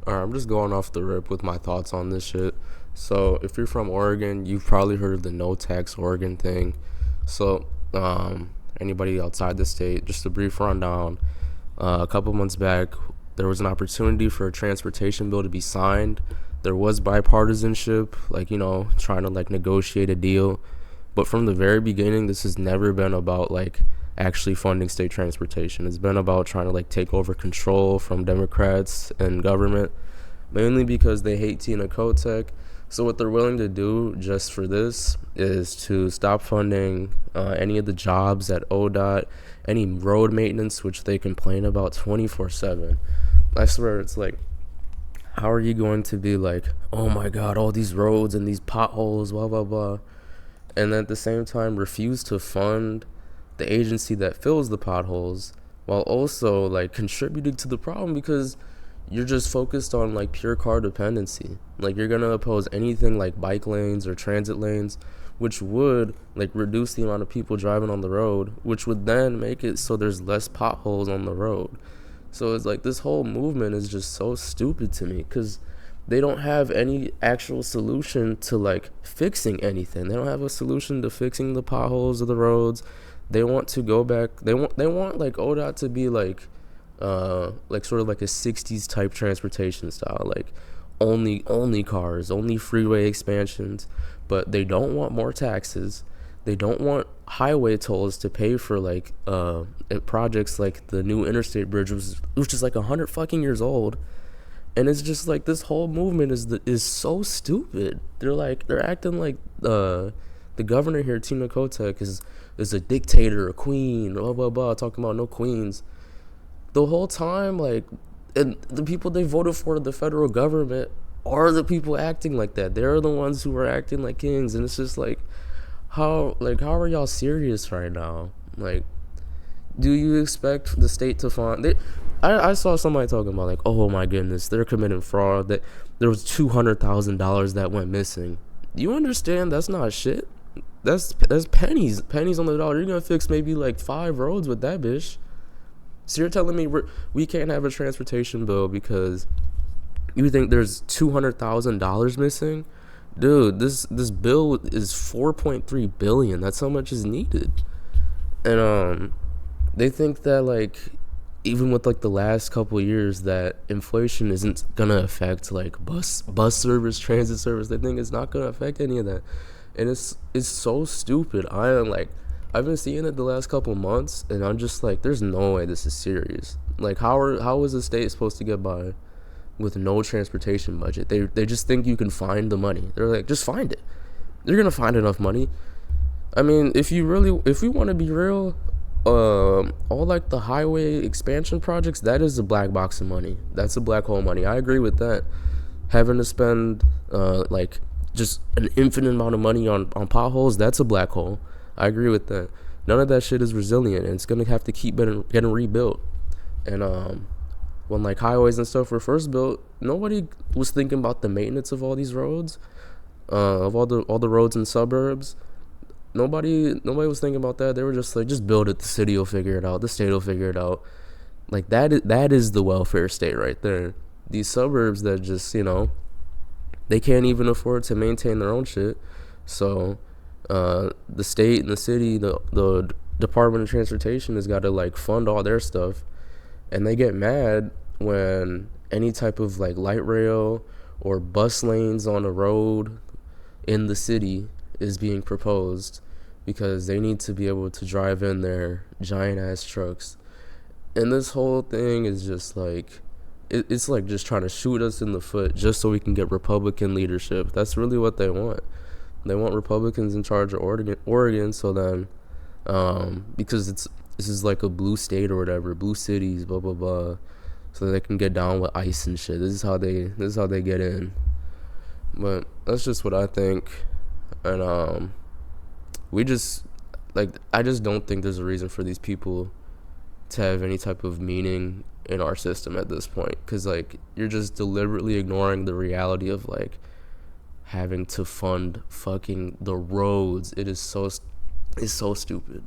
Alright, I'm just going off the rip with my thoughts on this shit. So, if you're from Oregon, you've probably heard of the no tax Oregon thing. So, anybody outside the state, just a brief rundown. A couple months back, there was an opportunity for a transportation bill to be signed. There was bipartisanship, like, trying to like negotiate a deal. But from the very beginning, this has never been about like actually funding state transportation. It's been about trying to like take over control from Democrats and government, mainly because they hate Tina Kotek. So what they're willing to do just for this is to stop funding any of the jobs at ODOT, any road maintenance, which they complain about 24/7. I swear, it's like, how are you going to be like, oh my God, all these roads and these potholes, blah blah blah, and at the same time refuse to fund the agency that fills the potholes, while also like contributing to the problem because you're just focused on like pure car dependency. Like, you're gonna oppose anything like bike lanes or transit lanes, which would like reduce the amount of people driving on the road, which would then make it so there's less potholes on the road. So it's like this whole movement is just so stupid to me because they don't have any actual solution to like fixing anything. They don't have a solution to fixing the potholes of the roads. They want to go back. They want like ODOT to be like sort of like a 60s type transportation style, like only cars, only freeway expansions, but they don't want more taxes. They don't want highway tolls to pay for like projects like the new interstate bridge, which is like 100 fucking years old. And it's just like this whole movement is so stupid. They're acting like the governor here, Tina Kotek, is a dictator, a queen, blah blah blah, talking about no queens the whole time. Like, and the people they voted for, the federal government, are the people acting like that. They're the ones who are acting like kings, and it's just like, how are y'all serious right now? Like, do you expect the state to fund? I saw somebody talking about like, oh my goodness, they're committing fraud. That there was $200,000 that went missing. Do you understand? That's not shit. That's pennies on the dollar. You're gonna fix maybe like 5 roads with that bitch. So you're telling me we can't have a transportation bill because you think there's $200,000 missing? Dude, this bill is 4.3 billion. That's how much is needed. And they think that like even with like the last couple of years that inflation isn't gonna affect like bus service, transit service. They think it's not gonna affect any of that, and it's so stupid. I am like, I've been seeing it the last couple months, and I'm just like, there's no way this is serious. Like, how is the state supposed to get by with no transportation budget? They just think you can find the money. They're like, just find it. You're gonna find enough money. I mean, if we want to be real, all like the highway expansion projects, that is a black box of money. That's a black hole money. I agree with that. Having to spend like just an infinite amount of money on potholes, that's a black hole. I agree with that. None of that shit is resilient, and it's gonna have to keep getting rebuilt. And when like highways and stuff were first built, nobody was thinking about the maintenance of all these roads, of all the roads in suburbs. Nobody was thinking about that. They were just like, just build it. The city will figure it out. The state will figure it out. Like, that is the welfare state right there. These suburbs that just, they can't even afford to maintain their own shit. So the state and the city, the Department of Transportation has got to like fund all their stuff, and they get mad when any type of like light rail or bus lanes on a road in the city is being proposed, because they need to be able to drive in their giant ass trucks. And this whole thing is just like, it's like just trying to shoot us in the foot just so we can get Republican leadership. That's really what they want. They want Republicans in charge of Oregon, so then because this is like a blue state or whatever, blue cities, blah blah blah, so they can get down with ICE and shit. This is how they get in. But that's just what I think. And we just, like, I just don't think there's a reason for these people to have any type of meaning in our system at this point, because like, you're just deliberately ignoring the reality of like having to fund fucking the roads. It's so stupid.